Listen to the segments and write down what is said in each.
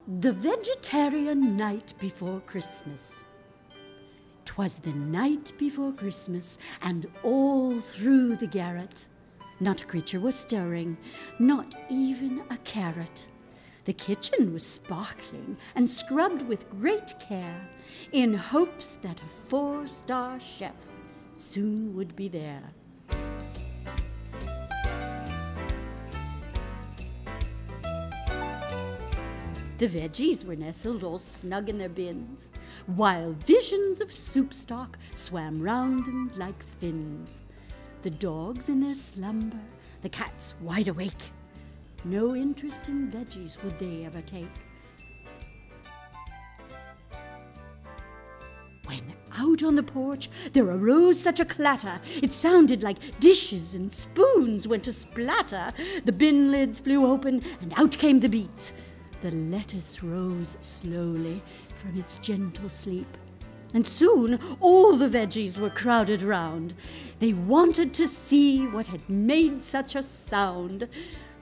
The Vegetarian Night Before Christmas. 'Twas the night before Christmas, and all through the garret not a creature was stirring, not even a carrot. The kitchen was sparkling and scrubbed with great care, in hopes that a 4-star chef soon would be there. The veggies were nestled all snug in their bins, while visions of soup stock swam round them like fins. The dogs in their slumber, the cats wide awake. No interest in veggies would they ever take. When out on the porch there arose such a clatter, it sounded like dishes and spoons went to splatter. The bin lids flew open and out came the beets. The lettuce rose slowly from its gentle sleep, and soon all the veggies were crowded round. They wanted to see what had made such a sound.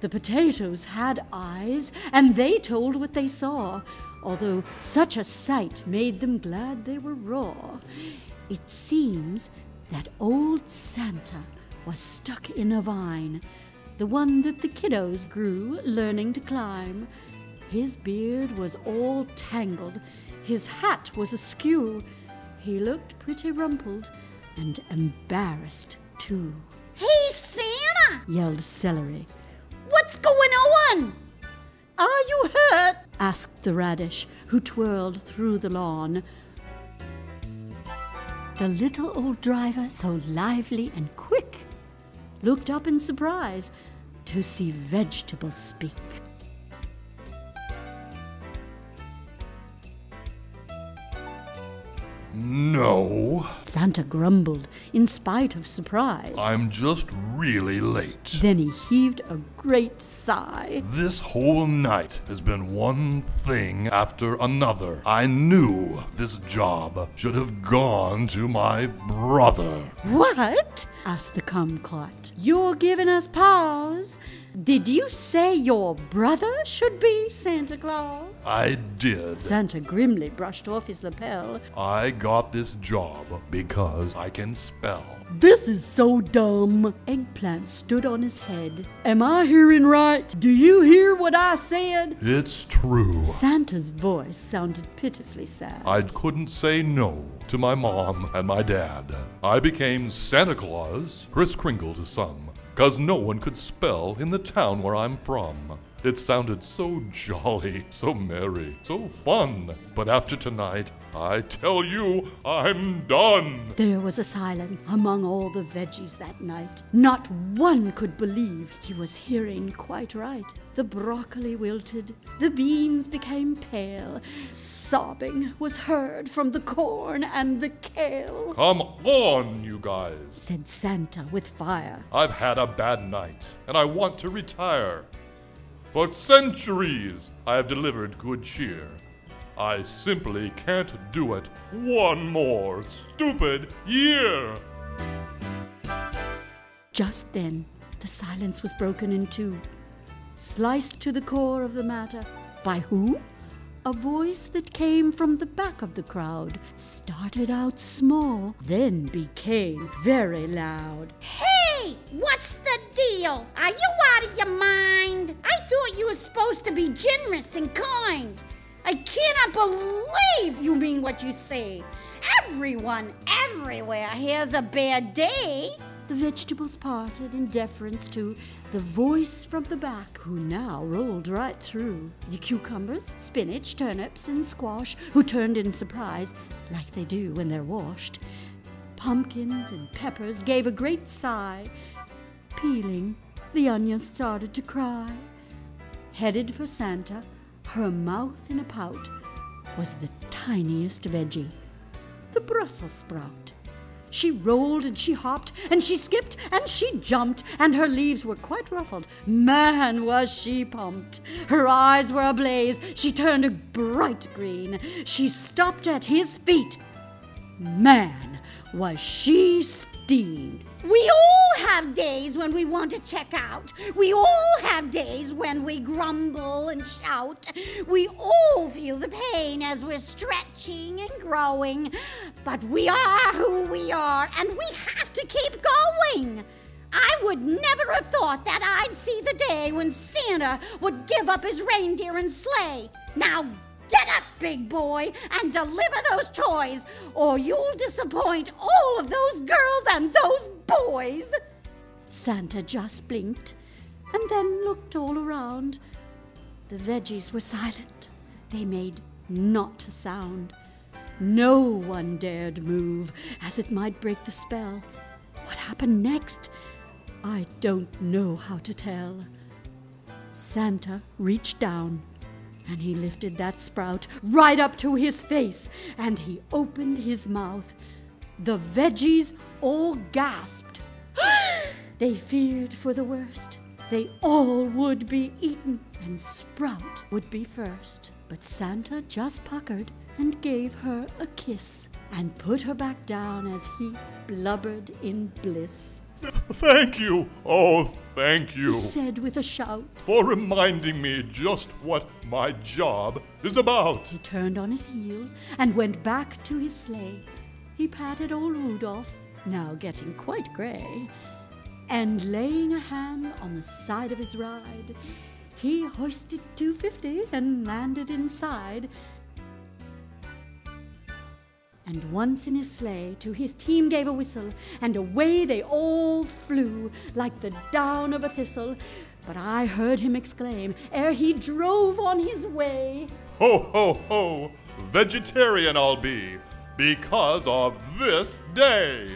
The potatoes had eyes, and they told what they saw, although such a sight made them glad they were raw. It seems that old Santa was stuck in a vine, the one that the kiddos grew learning to climb. His beard was all tangled, his hat was askew. He looked pretty rumpled and embarrassed too. "Hey, Santa!" yelled Celery. "What's going on?" "Are you hurt?" asked the radish, who twirled through the lawn. The little old driver, so lively and quick, looked up in surprise to see vegetables speak. No. Santa grumbled in spite of surprise. I'm just really late. Then he heaved a great sigh. This whole night has been one thing after another. I knew this job should have gone to my brother. "What?" asked the kumquat. "You're giving us pause. Did you say your brother should be Santa Claus?" I did. Santa grimly brushed off his lapel. I got this job because I can spell. "This is so dumb." Eggplant stood on his head. "Am I hearing right? Do you hear what I said?" It's true. Santa's voice sounded pitifully sad. I couldn't say no to my mom and my dad. I became Santa Claus, Kris Kringle to some, 'cause no one could spell in the town where I'm from. It sounded so jolly, so merry, so fun. But after tonight, I tell you, I'm done. There was a silence among all the veggies that night. Not one could believe he was hearing quite right. The broccoli wilted, the beans became pale. Sobbing was heard from the corn and the kale. Come on, you guys, said Santa with fire. I've had a bad night, and I want to retire. For centuries, I have delivered good cheer. I simply can't do it one more stupid year. Just then, the silence was broken in two, sliced to the core of the matter. By who? A voice that came from the back of the crowd, started out small, then became very loud. "Hey, what's the deal? Are you out of your mind? I thought you were supposed to be generous and kind. I cannot believe you mean what you say. Everyone, everywhere has a bad day." The vegetables parted in deference to the voice from the back, who now rolled right through. The cucumbers, spinach, turnips, and squash, who turned in surprise, like they do when they're washed. Pumpkins and peppers gave a great sigh. Peeling, the onions started to cry. Headed for Santa, her mouth in a pout, was the tiniest veggie, the Brussels sprout. She rolled and she hopped and she skipped and she jumped, and her leaves were quite ruffled. Man, was she pumped! Her eyes were ablaze. She turned a bright green. She stopped at his feet. Man, was she steamed! "We all have days when we want to check out. We all have days when we grumble and shout. We all feel the pain as we're stretching and growing. But we are who we are, and we have to keep going. I would never have thought that I'd see the day when Santa would give up his reindeer and sleigh. Now get up, big boy, and deliver those toys, or you'll disappoint all of those girls and those boys. Santa just blinked and then looked all around. The veggies were silent. They made not a sound. No one dared move, as it might break the spell. What happened next? I don't know how to tell. Santa reached down, and he lifted that sprout right up to his face, and he opened his mouth. The veggies all gasped. They feared for the worst. They all would be eaten, and Sprout would be first. But Santa just puckered and gave her a kiss, and put her back down as he blubbered in bliss. Thank you, oh, thank you, He said with a shout. for reminding me just what my job is about. He turned on his heel and went back to his sleigh. He patted old Rudolph, now getting quite gray, and laying a hand on the side of his ride, he hoisted 250 and landed inside. And once in his sleigh, to his team gave a whistle, and away they all flew like the down of a thistle. But I heard him exclaim, ere he drove on his way, Ho, ho, ho, vegetarian I'll be because of this day.